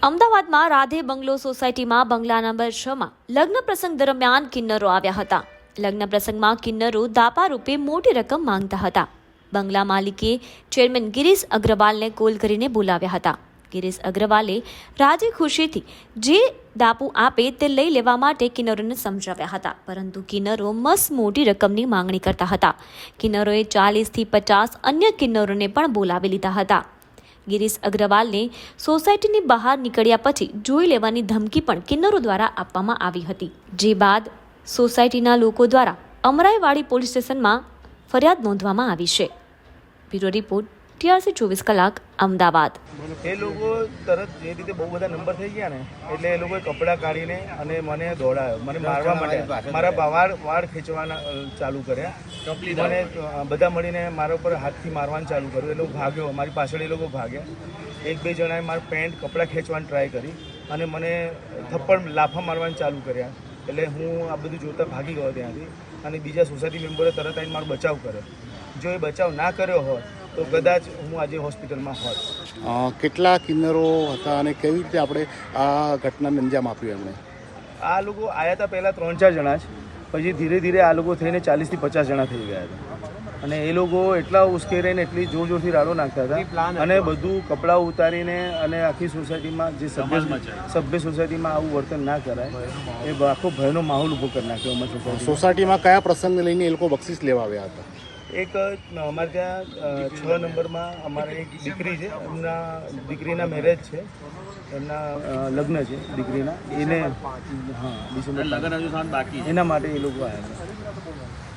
અમદાવાદમાં રાધે બંગલો સોસાયટીમાં બંગલા નંબર 6માં લગ્ન પ્રસંગ દરમિયાન કિન્નરો આવ્યા હતા. લગ્ન પ્રસંગમાં કિન્નરો દાપા રૂપે મોટી રકમ માંગતા હતા. બંગલા માલિકે ચેરમેન ગિરીશ અગ્રવાલને કોલ કરીને બોલાવ્યા હતા. ગિરીશ અગ્રવાલે રાજી ખુશીથી જે દાપુ આપે તે લઈ લેવા માટે કિન્નરોને સમજાવ્યા હતા, પરંતુ કિન્નરો મસ્ત મોટી રકમની માંગણી કરતા હતા. કિન્નરોએ 40થી 50 અન્ય કિન્નરોને પણ બોલાવી લીધા હતા. ગિરીશ અગ્રવાલને સોસાયટીની બહાર નીકળ્યા પછી જોઈ લેવાની ધમકી પણ કિન્નરો દ્વારા આપવામાં આવી હતી. જે બાદ સોસાયટીના લોકો દ્વારા અમરાઈવાડી પોલીસ સ્ટેશનમાં ફરિયાદ નોંધવામાં આવી છે. બ્યુરો રિપોર્ટ TRC 24 કલાક અમદાવાદ. એ લોકો તરત જે રીતે બહુ બધા નંબર થઈ ગયા ને એટલે એ લોકોએ કપડાં કાઢીને અને મને દોડાયો, મને મારવા માટે મારા વાળ ખેંચવાના ચાલુ કર્યા. મને બધા મળીને મારા ઉપર હાથથી મારવાનું ચાલુ કર્યું. એ લોકો ભાગ્યો, મારી પાછળ એ લોકો ભાગ્યા. એક બે જણાએ મારા પેન્ટ કપડાં ખેંચવાની ટ્રાય કરી અને મને થપ્પડ લાફા મારવાનું ચાલુ કર્યા. એટલે હું આ બધું જોતા ભાગી ગયો ત્યાંથી અને બીજા સોસાયટી મેમ્બરે તરત આવીને મારો બચાવ કર્યો. જો એ બચાવ ના કર્યો હોત તો કદાચ હું આજે હોસ્પિટલમાં હોત. કેટલા કિન્નરો હતા અને કેવી રીતે આપણે આ ઘટનાને અંજામ આપ્યું એમણે? આ લોકો આવ્યા હતા પહેલાં 3-4 જણા જ, પછી ધીરે ધીરે આ લોકો થઈને 40થી 50 જણા થઈ ગયા હતા. અને એ લોકો એટલા ઉશ્કેરીને એટલી જોર જોરથી રાડો નાખતા હતા અને બધું કપડાં ઉતારીને અને આખી સોસાયટીમાં જે સભ્ય સોસાયટીમાં આવું વર્તન ના કરાય એ આખો ભયનો માહોલ ઊભો કરી નાખ્યો અમારી સોસાયટીમાં. કયા પ્રસંગને લઈને એ લોકો બક્ષિસ લેવા આવ્યા હતા? એક અમારે ત્યાં 6 નંબરમાં અમારે એક દીકરી છે, એમના દીકરીના મેરેજ છે, એમના લગ્ન છે દીકરીના, એને ડિસેમ્બર એના માટે એ લોકો આવ્યા હતા.